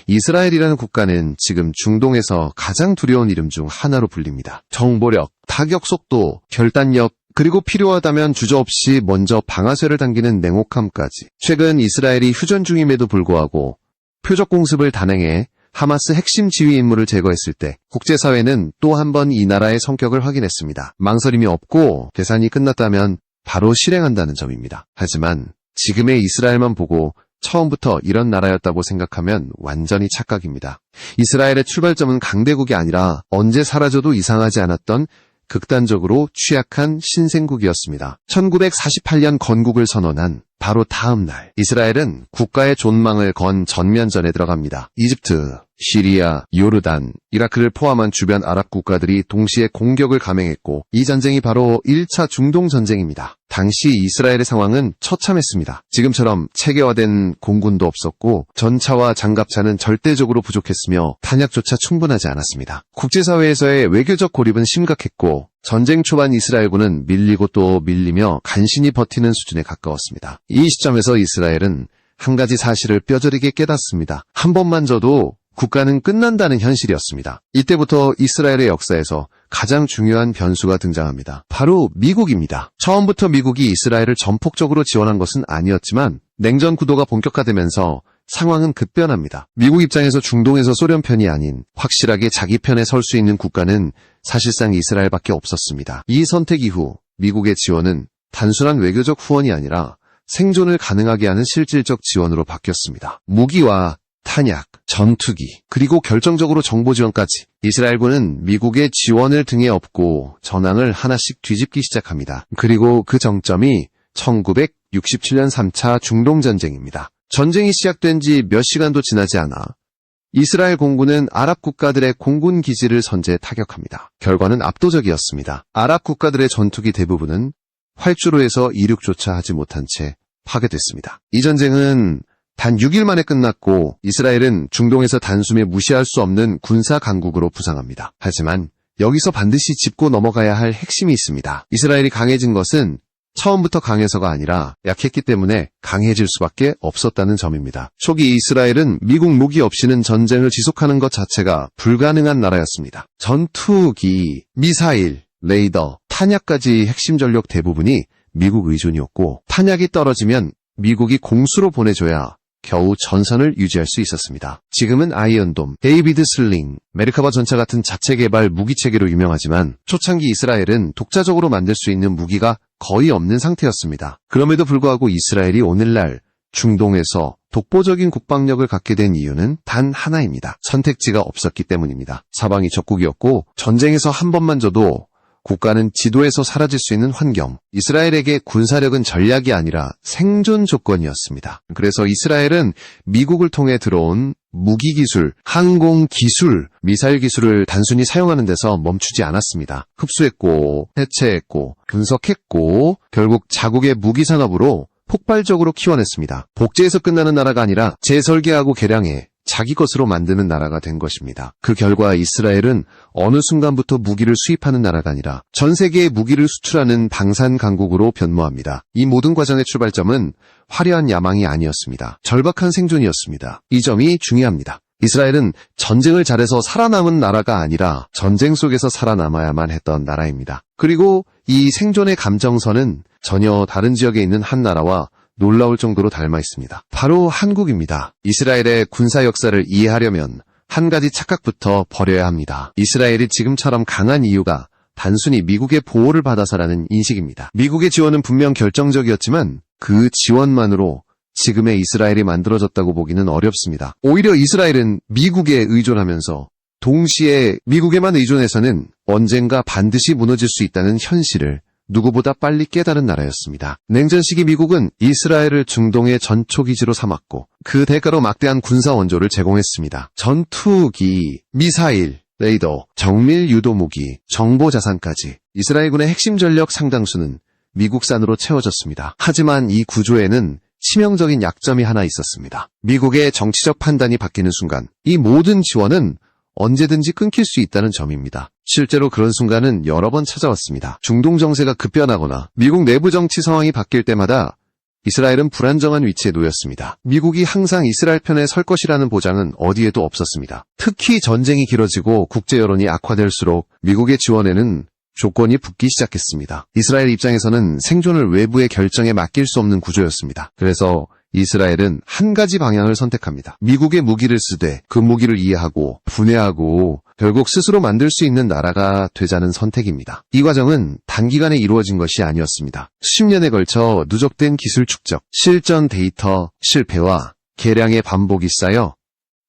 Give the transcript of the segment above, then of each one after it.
이스라엘이라는 국가는 지금 중동에서 가장 두려운 이름 중 하나로 불립니다. 정보력, 타격 속도, 결단력, 그리고 필요하다면 주저없이 먼저 방아쇠를 당기는 냉혹함까지. 최근 이스라엘이 휴전 중임에도 불구하고 표적 공습을 단행해 하마스 핵심 지휘 인물을 제거했을 때 국제사회는 또 한 번 이 나라의 성격을 확인했습니다. 망설임이 없고 계산이 끝났다면 바로 실행한다는 점입니다. 하지만 지금의 이스라엘만 보고 처음부터 이런 나라였다고 생각하면 완전히 착각입니다. 이스라엘의 출발점은 강대국이 아니라 언제 사라져도 이상하지 않았던 극단적으로 취약한 신생국이었습니다. 1948년 건국을 선언한 바로 다음 날, 이스라엘은 국가의 존망을 건 전면전에 들어갑니다. 이집트, 시리아, 요르단, 이라크를 포함한 주변 아랍 국가들이 동시에 공격을 감행했고, 이 전쟁이 바로 1차 중동 전쟁입니다. 당시 이스라엘의 상황은 처참했습니다. 지금처럼 체계화된 공군도 없었고 전차와 장갑차는 절대적으로 부족했으며 탄약조차 충분하지 않았습니다. 국제사회에서의 외교적 고립은 심각했고 전쟁 초반 이스라엘군은 밀리고 또 밀리며 간신히 버티는 수준에 가까웠습니다. 이 시점에서 이스라엘은 한 가지 사실을 뼈저리게 깨닫습니다. 한 번만 져도 국가는 끝난다는 현실이었습니다. 이때부터 이스라엘의 역사에서 가장 중요한 변수가 등장합니다. 바로 미국입니다. 처음부터 미국이 이스라엘을 전폭적으로 지원한 것은 아니었지만 냉전 구도가 본격화되면서 상황은 급변합니다. 미국 입장에서 중동에서 소련 편이 아닌 확실하게 자기 편에 설 수 있는 국가는 사실상 이스라엘밖에 없었습니다. 이 선택 이후 미국의 지원은 단순한 외교적 후원이 아니라 생존을 가능하게 하는 실질적 지원으로 바뀌었습니다. 무기와 탄약, 전투기, 그리고 결정적으로 정보 지원까지 이스라엘군은 미국의 지원을 등에 업고 전황을 하나씩 뒤집기 시작합니다. 그리고 그 정점이 1967년 3차 중동전쟁입니다. 전쟁이 시작된 지 몇 시간도 지나지 않아 이스라엘 공군은 아랍 국가들의 공군 기지를 선제 타격합니다. 결과는 압도적이었습니다. 아랍 국가들의 전투기 대부분은 활주로에서 이륙조차 하지 못한 채 파괴됐습니다. 이 전쟁은 단 6일 만에 끝났고 이스라엘은 중동에서 단숨에 무시할 수 없는 군사 강국으로 부상합니다. 하지만 여기서 반드시 짚고 넘어가야 할 핵심이 있습니다. 이스라엘이 강해진 것은 처음부터 강해서가 아니라 약했기 때문에 강해질 수밖에 없었다는 점입니다. 초기 이스라엘은 미국 무기 없이는 전쟁을 지속하는 것 자체가 불가능한 나라였습니다. 전투기, 미사일, 레이더, 탄약까지 핵심 전력 대부분이 미국 의존이었고 탄약이 떨어지면 미국이 공수로 보내줘야 겨우 전선을 유지할 수 있었습니다. 지금은 아이언돔, 데이비드 슬링, 메르카바 전차 같은 자체 개발 무기체계로 유명하지만 초창기 이스라엘은 독자적으로 만들 수 있는 무기가 거의 없는 상태였습니다. 그럼에도 불구하고 이스라엘이 오늘날 중동에서 독보적인 국방력을 갖게 된 이유는 단 하나입니다. 선택지가 없었기 때문입니다. 사방이 적국이었고 전쟁에서 한 번만 져도 국가는 지도에서 사라질 수 있는 환경, 이스라엘에게 군사력은 전략이 아니라 생존 조건이었습니다. 그래서 이스라엘은 미국을 통해 들어온 무기기술, 항공기술, 미사일 기술을 단순히 사용하는 데서 멈추지 않았습니다. 흡수했고, 해체했고, 분석했고, 결국 자국의 무기산업으로 폭발적으로 키워냈습니다. 복제해서 끝나는 나라가 아니라 재설계하고 개량해 자기 것으로 만드는 나라가 된 것입니다. 그 결과 이스라엘은 어느 순간부터 무기를 수입하는 나라가 아니라 전 세계에 무기를 수출하는 방산 강국으로 변모합니다. 이 모든 과정의 출발점은 화려한 야망이 아니었습니다. 절박한 생존이었습니다. 이 점이 중요합니다. 이스라엘은 전쟁을 잘해서 살아남은 나라가 아니라 전쟁 속에서 살아남아야만 했던 나라입니다. 그리고 이 생존의 감정선은 전혀 다른 지역에 있는 한 나라와 놀라울 정도로 닮아 있습니다. 바로 한국입니다. 이스라엘의 군사 역사를 이해하려면 한 가지 착각부터 버려야 합니다. 이스라엘이 지금처럼 강한 이유가 단순히 미국의 보호를 받아서라는 인식입니다. 미국의 지원은 분명 결정적이었지만 그 지원만으로 지금의 이스라엘이 만들어졌다고 보기는 어렵습니다. 오히려 이스라엘은 미국에 의존하면서 동시에 미국에만 의존해서는 언젠가 반드시 무너질 수 있다는 현실을 누구보다 빨리 깨달은 나라였습니다. 냉전 시기 미국은 이스라엘을 중동의 전초기지로 삼았고 그 대가로 막대한 군사 원조를 제공했습니다. 전투기, 미사일, 레이더, 정밀 유도무기, 정보자산까지 이스라엘군의 핵심 전력 상당수는 미국산으로 채워졌습니다. 하지만 이 구조에는 치명적인 약점이 하나 있었습니다. 미국의 정치적 판단이 바뀌는 순간 이 모든 지원은 언제든지 끊길 수 있다는 점입니다. 실제로 그런 순간은 여러 번 찾아왔습니다. 중동 정세가 급변하거나 미국 내부 정치 상황이 바뀔 때마다 이스라엘은 불안정한 위치에 놓였습니다. 미국이 항상 이스라엘 편에 설 것이라는 보장은 어디에도 없었습니다. 특히 전쟁이 길어지고 국제 여론이 악화될수록 미국의 지원에는 조건이 붙기 시작했습니다. 이스라엘 입장에서는 생존을 외부의 결정에 맡길 수 없는 구조였습니다. 그래서 이스라엘은 한 가지 방향을 선택합니다. 미국의 무기를 쓰되 그 무기를 이해하고 분해하고 결국 스스로 만들 수 있는 나라가 되자는 선택입니다. 이 과정은 단기간에 이루어진 것이 아니었습니다. 10년에 걸쳐 누적된 기술 축적, 실전 데이터 실패와 개량의 반복이 쌓여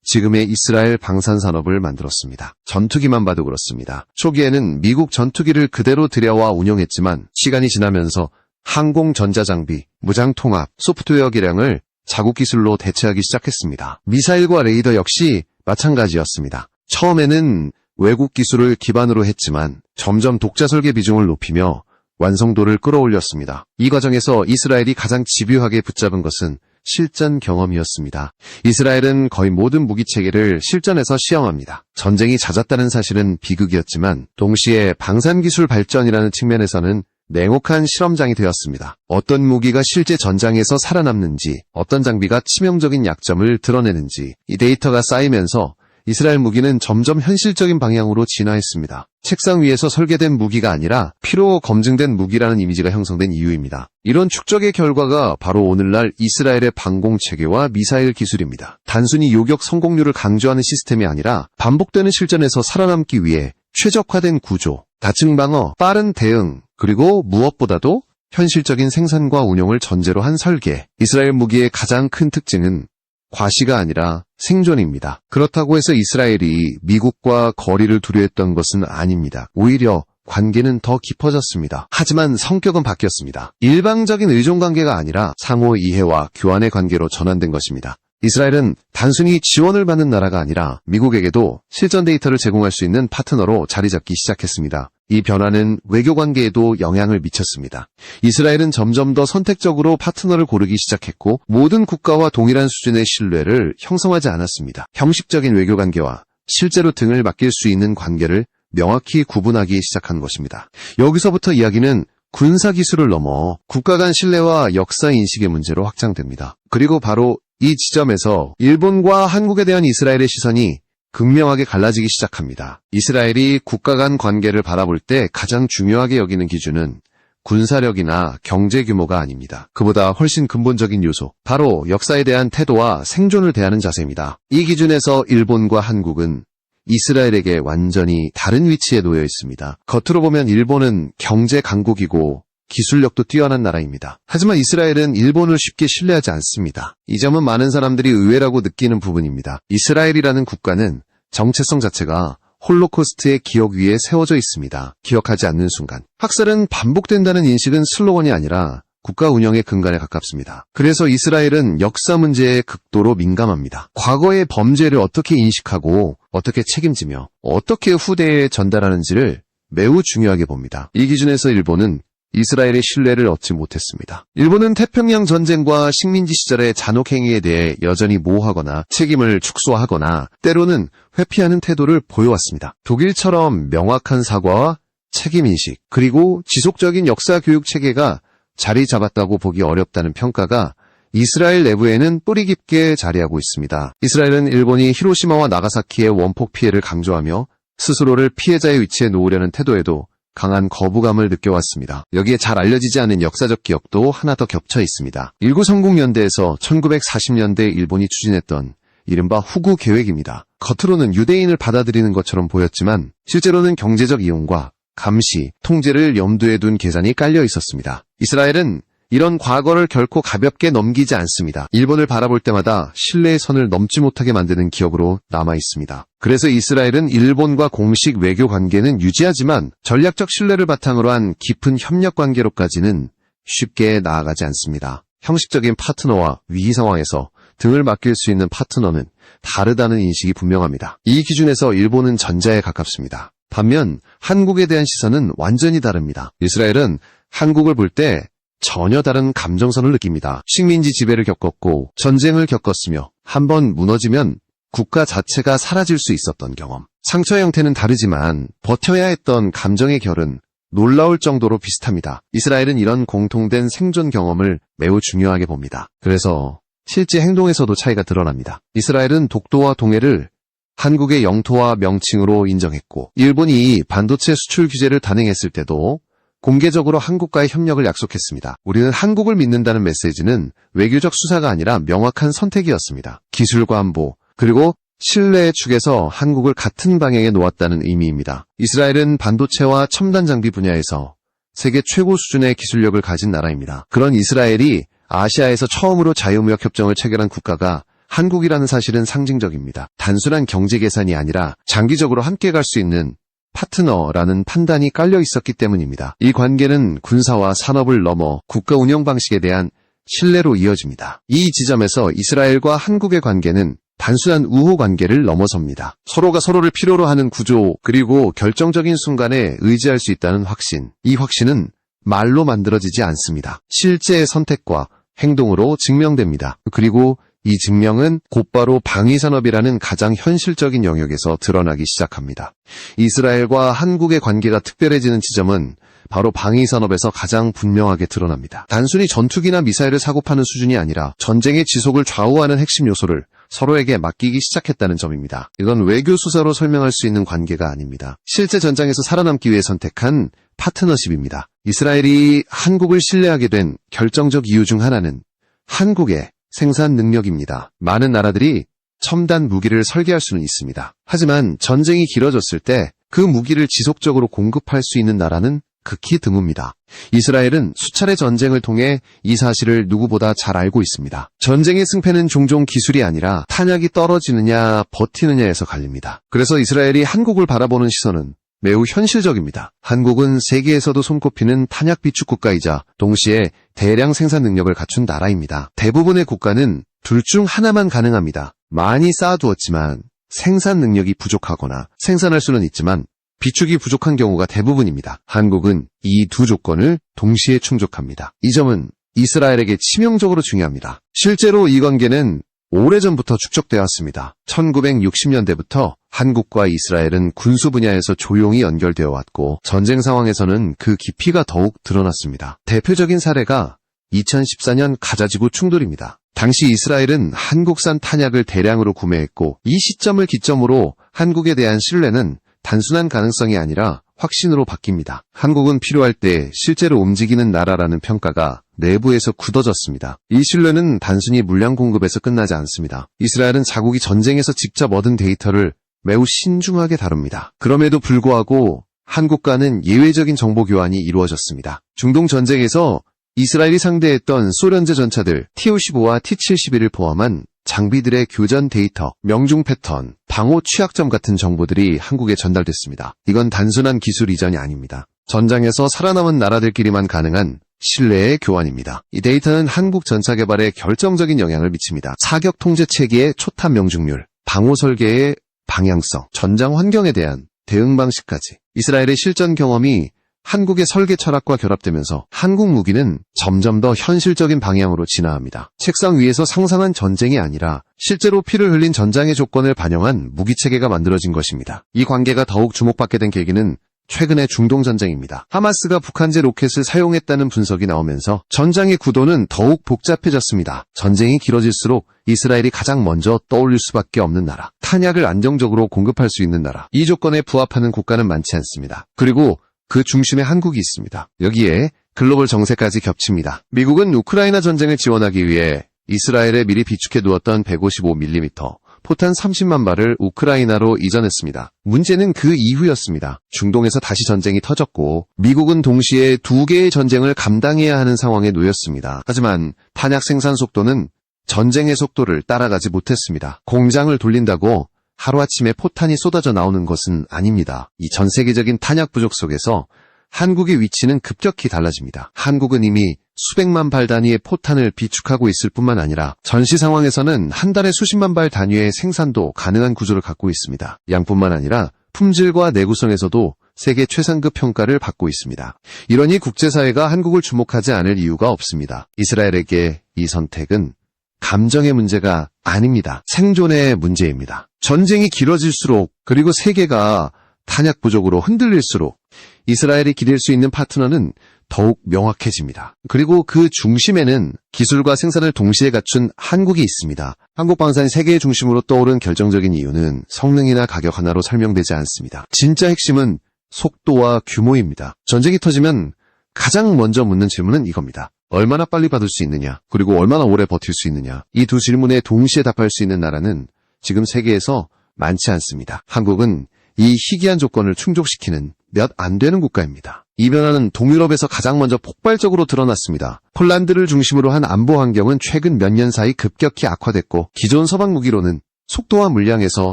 지금의 이스라엘 방산산업을 만들었습니다. 전투기만 봐도 그렇습니다. 초기에는 미국 전투기를 그대로 들여와 운용했지만 시간이 지나면서 항공 전자장비, 무장통합, 소프트웨어 개량을 자국 기술로 대체하기 시작했습니다. 미사일과 레이더 역시 마찬가지였습니다. 처음에는 외국 기술을 기반으로 했지만 점점 독자 설계 비중을 높이며 완성도를 끌어올렸습니다. 이 과정에서 이스라엘이 가장 집요하게 붙잡은 것은 실전 경험이었습니다. 이스라엘은 거의 모든 무기체계를 실전에서 시험합니다. 전쟁이 잦았다는 사실은 비극이었지만 동시에 방산기술 발전이라는 측면에서는 냉혹한 실험장이 되었습니다. 어떤 무기가 실제 전장에서 살아남는지, 어떤 장비가 치명적인 약점을 드러내는지 이 데이터가 쌓이면서 이스라엘 무기는 점점 현실적인 방향으로 진화했습니다. 책상 위에서 설계된 무기가 아니라 피로 검증된 무기라는 이미지가 형성된 이유입니다. 이런 축적의 결과가 바로 오늘날 이스라엘의 방공체계와 미사일 기술입니다. 단순히 요격 성공률을 강조하는 시스템이 아니라 반복되는 실전에서 살아남기 위해 최적화된 구조, 다층 방어, 빠른 대응, 그리고 무엇보다도 현실적인 생산과 운용을 전제로 한 설계. 이스라엘 무기의 가장 큰 특징은 과시가 아니라 생존입니다. 그렇다고 해서 이스라엘이 미국과 거리를 두려했던 것은 아닙니다. 오히려 관계는 더 깊어졌습니다. 하지만 성격은 바뀌었습니다. 일방적인 의존관계가 아니라 상호 이해와 교환의 관계로 전환된 것입니다. 이스라엘은 단순히 지원을 받는 나라가 아니라 미국에게도 실전 데이터를 제공할 수 있는 파트너로 자리 잡기 시작했습니다. 이 변화는 외교관계에도 영향을 미쳤습니다. 이스라엘은 점점 더 선택적으로 파트너를 고르기 시작했고 모든 국가와 동일한 수준의 신뢰를 형성하지 않았습니다. 형식적인 외교관계와 실제로 등을 맡길 수 있는 관계를 명확히 구분하기 시작한 것입니다. 여기서부터 이야기는 군사기술을 넘어 국가 간 신뢰와 역사인식의 문제로 확장됩니다. 그리고 바로 이 지점에서 일본과 한국에 대한 이스라엘의 시선이 극명하게 갈라지기 시작합니다. 이스라엘이 국가 간 관계를 바라볼 때 가장 중요하게 여기는 기준은 군사력이나 경제 규모가 아닙니다. 그보다 훨씬 근본적인 요소, 바로 역사에 대한 태도와 생존을 대하는 자세입니다. 이 기준에서 일본과 한국은 이스라엘에게 완전히 다른 위치에 놓여 있습니다. 겉으로 보면 일본은 경제 강국이고 기술력도 뛰어난 나라입니다. 하지만 이스라엘은 일본을 쉽게 신뢰하지 않습니다. 이 점은 많은 사람들이 의외라고 느끼는 부분입니다. 이스라엘이라는 국가는 정체성 자체가 홀로코스트의 기억 위에 세워져 있습니다. 기억하지 않는 순간. 학살은 반복된다는 인식은 슬로건이 아니라 국가 운영의 근간에 가깝습니다. 그래서 이스라엘은 역사 문제에 극도로 민감합니다. 과거의 범죄를 어떻게 인식하고 어떻게 책임지며 어떻게 후대에 전달하는지를 매우 중요하게 봅니다. 이 기준에서 일본은 이스라엘의 신뢰를 얻지 못했습니다. 일본은 태평양 전쟁과 식민지 시절의 잔혹행위에 대해 여전히 모호하거나 책임을 축소하거나 때로는 회피하는 태도를 보여왔습니다. 독일처럼 명확한 사과와 책임인식, 그리고 지속적인 역사 교육 체계가 자리 잡았다고 보기 어렵다는 평가가 이스라엘 내부에는 뿌리 깊게 자리하고 있습니다. 이스라엘은 일본이 히로시마와 나가사키의 원폭 피해를 강조하며 스스로를 피해자의 위치에 놓으려는 태도에도 강한 거부감을 느껴왔습니다. 여기에 잘 알려지지 않은 역사적 기억도 하나 더 겹쳐 있습니다. 1930년대에서 1940년대 일본이 추진했던 이른바 후구 계획입니다. 겉으로는 유대인을 받아들이는 것처럼 보였지만 실제로는 경제적 이용과 감시, 통제를 염두에 둔 계산이 깔려 있었습니다. 이스라엘은 이런 과거를 결코 가볍게 넘기지 않습니다. 일본을 바라볼 때마다 신뢰의 선을 넘지 못하게 만드는 기억으로 남아 있습니다. 그래서 이스라엘은 일본과 공식 외교 관계는 유지하지만 전략적 신뢰를 바탕으로 한 깊은 협력 관계로까지는 쉽게 나아가지 않습니다. 형식적인 파트너와 위기 상황에서 등을 맡길 수 있는 파트너는 다르다는 인식이 분명합니다. 이 기준에서 일본은 전자에 가깝습니다. 반면 한국에 대한 시선은 완전히 다릅니다. 이스라엘은 한국을 볼 때 전혀 다른 감정선을 느낍니다. 식민지 지배를 겪었고 전쟁을 겪었으며 한번 무너지면 국가 자체가 사라질 수 있었던 경험. 상처의 형태는 다르지만 버텨야 했던 감정의 결은 놀라울 정도로 비슷합니다. 이스라엘은 이런 공통된 생존 경험을 매우 중요하게 봅니다. 그래서 실제 행동에서도 차이가 드러납니다. 이스라엘은 독도와 동해를 한국의 영토와 명칭으로 인정했고, 일본이 반도체 수출 규제를 단행했을 때도 공개적으로 한국과의 협력을 약속했습니다. 우리는 한국을 믿는다는 메시지는 외교적 수사가 아니라 명확한 선택이었습니다. 기술과 안보, 그리고 신뢰의 축에서 한국을 같은 방향에 놓았다는 의미입니다. 이스라엘은 반도체와 첨단 장비 분야에서 세계 최고 수준의 기술력을 가진 나라입니다. 그런 이스라엘이 아시아에서 처음으로 자유무역 협정을 체결한 국가가 한국이라는 사실은 상징적입니다. 단순한 경제 계산이 아니라 장기적으로 함께 갈 수 있는 파트너라는 판단이 깔려 있었기 때문입니다. 이 관계는 군사와 산업을 넘어 국가 운영 방식에 대한 신뢰로 이어집니다. 이 지점에서 이스라엘과 한국의 관계는 단순한 우호 관계를 넘어섭니다. 서로가 서로를 필요로 하는 구조, 그리고 결정적인 순간에 의지할 수 있다는 확신. 이 확신은 말로 만들어지지 않습니다. 실제의 선택과 행동으로 증명됩니다. 그리고 이 증명은 곧바로 방위산업이라는 가장 현실적인 영역에서 드러나기 시작합니다. 이스라엘과 한국의 관계가 특별해지는 지점은 바로 방위산업에서 가장 분명하게 드러납니다. 단순히 전투기나 미사일을 사고 파는 수준이 아니라 전쟁의 지속을 좌우하는 핵심 요소를 서로에게 맡기기 시작했다는 점입니다. 이건 외교 수사로 설명할 수 있는 관계가 아닙니다. 실제 전장에서 살아남기 위해 선택한 파트너십입니다. 이스라엘이 한국을 신뢰하게 된 결정적 이유 중 하나는 한국의 생산 능력입니다. 많은 나라들이 첨단 무기를 설계할 수는 있습니다. 하지만 전쟁이 길어졌을 때 그 무기를 지속적으로 공급할 수 있는 나라는 극히 드뭅니다. 이스라엘은 수차례 전쟁을 통해 이 사실을 누구보다 잘 알고 있습니다. 전쟁의 승패는 종종 기술이 아니라 탄약이 떨어지느냐 버티느냐에서 갈립니다. 그래서 이스라엘이 한국을 바라보는 시선은 매우 현실적입니다. 한국은 세계에서도 손꼽히는 탄약 비축 국가이자 동시에 대량 생산 능력을 갖춘 나라입니다. 대부분의 국가는 둘 중 하나만 가능합니다. 많이 쌓아두었지만 생산 능력이 부족하거나 생산할 수는 있지만 비축이 부족한 경우가 대부분입니다. 한국은 이 두 조건을 동시에 충족합니다. 이 점은 이스라엘에게 치명적으로 중요합니다. 실제로 이 관계는 오래전부터 축적되었습니다. 1960년대부터 한국과 이스라엘은 군수 분야에서 조용히 연결되어 왔고 전쟁 상황에서는 그 깊이가 더욱 드러났습니다. 대표적인 사례가 2014년 가자지구 충돌입니다. 당시 이스라엘은 한국산 탄약을 대량으로 구매했고 이 시점을 기점으로 한국에 대한 신뢰는 단순한 가능성이 아니라 확신으로 바뀝니다. 한국은 필요할 때 실제로 움직이는 나라라는 평가가 내부에서 굳어졌습니다. 이 신뢰는 단순히 물량 공급에서 끝나지 않습니다. 이스라엘은 자국이 전쟁에서 직접 얻은 데이터를 매우 신중하게 다룹니다. 그럼에도 불구하고 한국과는 예외적인 정보 교환이 이루어졌습니다. 중동 전쟁에서 이스라엘이 상대했던 소련제 전차들 T-55와 T-71을 포함한 장비들의 교전 데이터, 명중 패턴, 방호 취약점 같은 정보들이 한국에 전달됐습니다. 이건 단순한 기술 이전이 아닙니다. 전장에서 살아남은 나라들끼리만 가능한 신뢰의 교환입니다. 이 데이터는 한국 전차 개발에 결정적인 영향을 미칩니다. 사격 통제 체계의 초탑 명중률, 방호 설계의 방향성, 전장 환경에 대한 대응 방식까지 이스라엘의 실전 경험이 한국의 설계 철학과 결합되면서 한국 무기는 점점 더 현실적인 방향으로 진화합니다. 책상 위에서 상상한 전쟁이 아니라 실제로 피를 흘린 전장의 조건을 반영한 무기체계가 만들어진 것입니다. 이 관계가 더욱 주목받게 된 계기는 최근의 중동 전쟁입니다. 하마스가 북한제 로켓을 사용했다는 분석이 나오면서 전장의 구도는 더욱 복잡해졌습니다. 전쟁이 길어질수록 이스라엘이 가장 먼저 떠올릴 수밖에 없는 나라, 탄약을 안정적으로 공급할 수 있는 나라, 이 조건에 부합하는 국가는 많지 않습니다. 그리고 그 중심에 한국이 있습니다. 여기에 글로벌 정세까지 겹칩니다. 미국은 우크라이나 전쟁을 지원하기 위해 이스라엘에 미리 비축해 두었던 155mm 포탄 30만 발을 우크라이나로 이전했습니다. 문제는 그 이후였습니다. 중동에서 다시 전쟁이 터졌고 미국은 동시에 두 개의 전쟁을 감당해야 하는 상황에 놓였습니다. 하지만 탄약 생산 속도는 전쟁의 속도를 따라가지 못했습니다. 공장을 돌린다고 하루아침에 포탄이 쏟아져 나오는 것은 아닙니다. 이 전 세계적인 탄약 부족 속에서 한국의 위치는 급격히 달라집니다. 한국은 이미 수백만 발 단위의 포탄을 비축하고 있을 뿐만 아니라 전시 상황에서는 한 달에 수십만 발 단위의 생산도 가능한 구조를 갖고 있습니다. 양뿐만 아니라 품질과 내구성에서도 세계 최상급 평가를 받고 있습니다. 이러니 국제사회가 한국을 주목하지 않을 이유가 없습니다. 이스라엘에게 이 선택은 감정의 문제가 아닙니다. 생존의 문제입니다. 전쟁이 길어질수록 그리고 세계가 탄약 부족으로 흔들릴수록 이스라엘이 기댈 수 있는 파트너는 더욱 명확해집니다. 그리고 그 중심에는 기술과 생산을 동시에 갖춘 한국이 있습니다. 한국 방산이 세계의 중심으로 떠오른 결정적인 이유는 성능이나 가격 하나로 설명되지 않습니다. 진짜 핵심은 속도와 규모입니다. 전쟁이 터지면 가장 먼저 묻는 질문은 이겁니다. 얼마나 빨리 받을 수 있느냐, 그리고 얼마나 오래 버틸 수 있느냐. 이 두 질문에 동시에 답할 수 있는 나라는 지금 세계에서 많지 않습니다. 한국은 이 희귀한 조건을 충족시키는 몇 안 되는 국가입니다. 이 변화는 동유럽에서 가장 먼저 폭발적으로 드러났습니다. 폴란드를 중심으로 한 안보 환경은 최근 몇 년 사이 급격히 악화됐고 기존 서방 무기로는 속도와 물량에서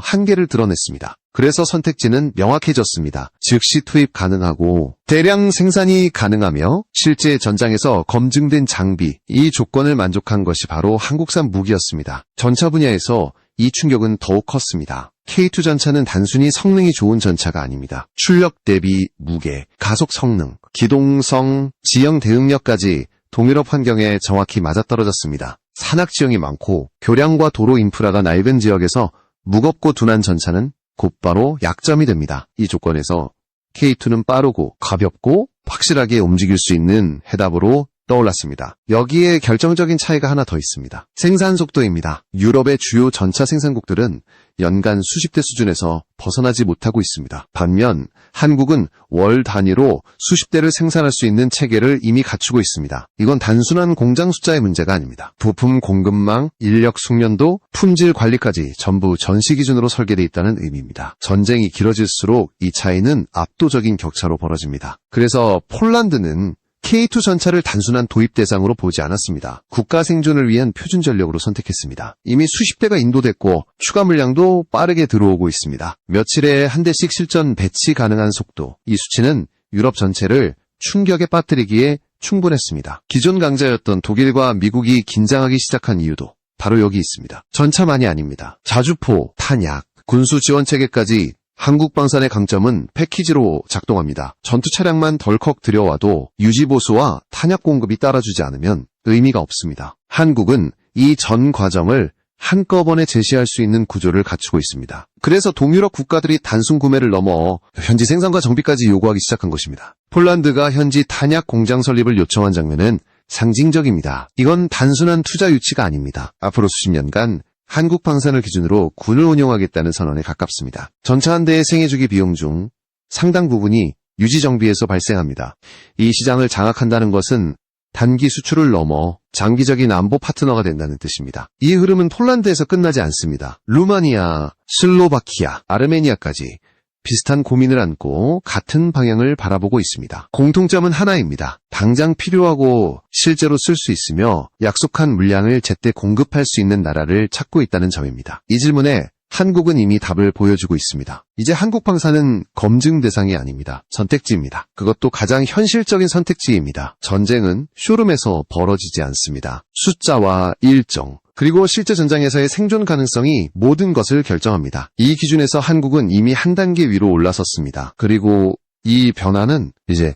한계를 드러냈습니다. 그래서 선택지는 명확해졌습니다. 즉시 투입 가능하고 대량 생산이 가능하며 실제 전장에서 검증된 장비, 이 조건을 만족한 것이 바로 한국산 무기였습니다. 전차 분야에서 이 충격은 더욱 컸습니다. K2 전차는 단순히 성능이 좋은 전차가 아닙니다. 출력 대비 무게, 가속 성능, 기동성, 지형 대응력까지 동유럽 환경에 정확히 맞아떨어졌습니다. 산악 지형이 많고 교량과 도로 인프라가 낡은 지역에서 무겁고 둔한 전차는 곧바로 약점이 됩니다. 이 조건에서 K2는 빠르고 가볍고 확실하게 움직일 수 있는 해답으로 떠올랐습니다. 여기에 결정적인 차이가 하나 더 있습니다. 생산 속도입니다. 유럽의 주요 전차 생산국들은 연간 수십 대 수준에서 벗어나지 못하고 있습니다. 반면 한국은 월 단위로 수십 대를 생산할 수 있는 체계를 이미 갖추고 있습니다. 이건 단순한 공장 숫자의 문제가 아닙니다. 부품 공급망, 인력 숙련도, 품질 관리까지 전부 전시 기준으로 설계되어 있다는 의미입니다. 전쟁이 길어질수록 이 차이는 압도적인 격차로 벌어집니다. 그래서 폴란드는 K2 전차를 단순한 도입 대상으로 보지 않았습니다. 국가 생존을 위한 표준 전력으로 선택했습니다. 이미 수십 대가 인도됐고 추가 물량도 빠르게 들어오고 있습니다. 며칠에 한 대씩 실전 배치 가능한 속도, 이 수치는 유럽 전체를 충격에 빠뜨리기에 충분했습니다. 기존 강자였던 독일과 미국이 긴장하기 시작한 이유도 바로 여기 있습니다. 전차만이 아닙니다. 자주포, 탄약, 군수 지원 체계까지 한국 방산의 강점은 패키지로 작동합니다. 전투 차량만 덜컥 들여와도 유지보수와 탄약 공급이 따라주지 않으면 의미가 없습니다. 한국은 이 전 과정을 한꺼번에 제시할 수 있는 구조를 갖추고 있습니다. 그래서 동유럽 국가들이 단순 구매를 넘어 현지 생산과 정비까지 요구하기 시작한 것입니다. 폴란드가 현지 탄약 공장 설립을 요청한 장면은 상징적입니다. 이건 단순한 투자 유치가 아닙니다. 앞으로 수십 년간 한국 방산을 기준으로 군을 운영하겠다는 선언에 가깝습니다. 전차 한 대의 생애주기 비용 중 상당 부분이 유지정비에서 발생합니다. 이 시장을 장악한다는 것은 단기 수출을 넘어 장기적인 안보 파트너가 된다는 뜻입니다. 이 흐름은 폴란드에서 끝나지 않습니다. 루마니아, 슬로바키아, 아르메니아까지 비슷한 고민을 안고 같은 방향을 바라보고 있습니다. 공통점은 하나입니다. 당장 필요하고 실제로 쓸 수 있으며 약속한 물량을 제때 공급할 수 있는 나라를 찾고 있다는 점입니다. 이 질문에 한국은 이미 답을 보여주고 있습니다. 이제 한국 방산은 검증 대상이 아닙니다. 선택지입니다. 그것도 가장 현실적인 선택지입니다. 전쟁은 쇼룸에서 벌어지지 않습니다. 숫자와 일정, 그리고 실제 전장에서의 생존 가능성이 모든 것을 결정합니다. 이 기준에서 한국은 이미 한 단계 위로 올라섰습니다. 그리고 이 변화는 이제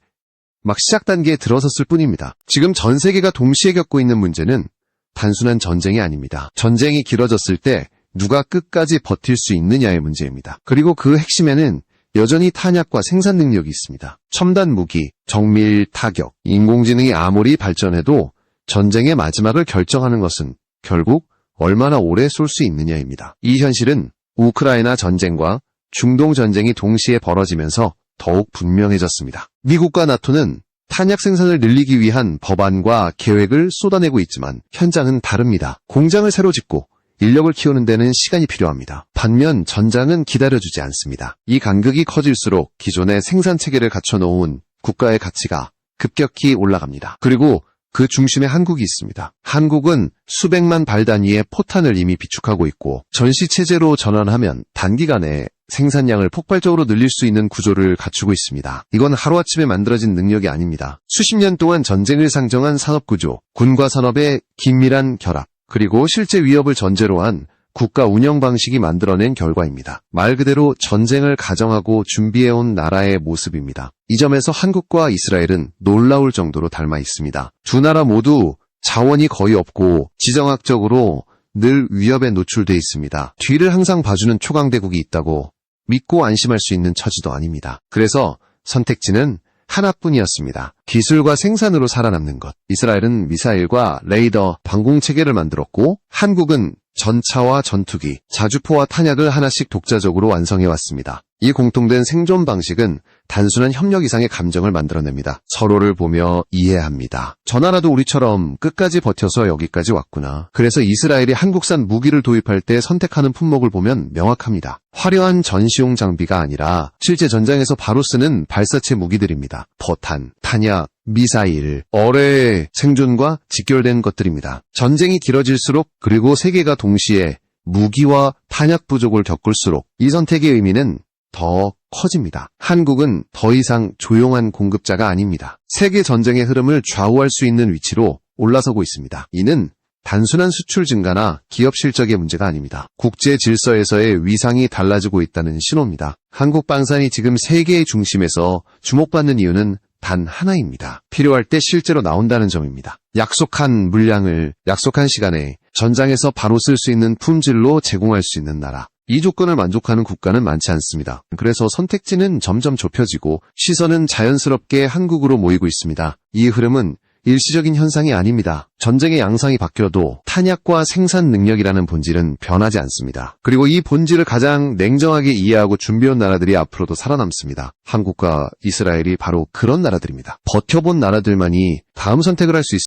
막 시작 단계에 들어섰을 뿐입니다. 지금 전 세계가 동시에 겪고 있는 문제는 단순한 전쟁이 아닙니다. 전쟁이 길어졌을 때 누가 끝까지 버틸 수 있느냐의 문제입니다. 그리고 그 핵심에는 여전히 탄약과 생산 능력이 있습니다. 첨단 무기, 정밀 타격, 인공지능이 아무리 발전해도 전쟁의 마지막을 결정하는 것은 결국 얼마나 오래 쏠 수 있느냐입니다. 이 현실은 우크라이나 전쟁과 중동 전쟁이 동시에 벌어지면서 더욱 분명해졌습니다. 미국과 나토는 탄약 생산을 늘리기 위한 법안과 계획을 쏟아내고 있지만 현장은 다릅니다. 공장을 새로 짓고 인력을 키우는 데는 시간이 필요합니다. 반면 전장은 기다려주지 않습니다. 이 간극이 커질수록 기존의 생산 체계를 갖춰놓은 국가의 가치가 급격히 올라갑니다. 그리고 그 중심에 한국이 있습니다. 한국은 수백만 발 단위의 포탄을 이미 비축하고 있고 전시체제로 전환하면 단기간에 생산량을 폭발적으로 늘릴 수 있는 구조를 갖추고 있습니다. 이건 하루아침에 만들어진 능력이 아닙니다. 수십 년 동안 전쟁을 상정한 산업구조, 군과 산업의 긴밀한 결합, 그리고 실제 위협을 전제로 한 국가 운영 방식이 만들어낸 결과입니다. 말 그대로 전쟁을 가정하고 준비해온 나라의 모습입니다. 이 점에서 한국과 이스라엘은 놀라울 정도로 닮아 있습니다. 두 나라 모두 자원이 거의 없고 지정학적으로 늘 위협에 노출돼 있습니다. 뒤를 항상 봐주는 초강대국이 있다고 믿고 안심할 수 있는 처지도 아닙니다. 그래서 선택지는 하나뿐이었습니다. 기술과 생산으로 살아남는 것. 이스라엘은 미사일과 레이더, 방공 체계를 만들었고 한국은 전차와 전투기, 자주포와 탄약을 하나씩 독자적으로 완성해왔습니다. 이 공통된 생존 방식은 단순한 협력 이상의 감정을 만들어냅니다. 서로를 보며 이해합니다. 저 나라도 우리처럼 끝까지 버텨서 여기까지 왔구나. 그래서 이스라엘이 한국산 무기를 도입할 때 선택하는 품목을 보면 명확합니다. 화려한 전시용 장비가 아니라 실제 전장에서 바로 쓰는 발사체 무기들입니다. 포탄, 탄약, 미사일, 어뢰의 생존과 직결된 것들입니다. 전쟁이 길어질수록 그리고 세계가 동시에 무기와 탄약 부족을 겪을수록 이 선택의 의미는 더 커집니다. 한국은 더 이상 조용한 공급자가 아닙니다. 세계 전쟁의 흐름을 좌우할 수 있는 위치로 올라서고 있습니다. 이는 단순한 수출 증가나 기업 실적의 문제가 아닙니다. 국제 질서에서의 위상이 달라지고 있다는 신호입니다. 한국 방산이 지금 세계의 중심에서 주목받는 이유는 단 하나입니다. 필요할 때 실제로 나온다는 점입니다. 약속한 물량을 약속한 시간에 전장에서 바로 쓸 수 있는 품질로 제공할 수 있는 나라. 이 조건을 만족하는 국가는 많지 않습니다. 그래서 선택지는 점점 좁혀지고 시선은 자연스럽게 한국으로 모이고 있습니다. 이 흐름은 일시적인 현상이 아닙니다. 전쟁의 양상이 바뀌어도 탄약과 생산 능력이라는 본질은 변하지 않습니다. 그리고 이 본질을 가장 냉정하게 이해하고 준비해온 나라들이 앞으로도 살아남습니다. 한국과 이스라엘이 바로 그런 나라들입니다. 버텨본 나라들만이 다음 선택을 할 수 있습니다.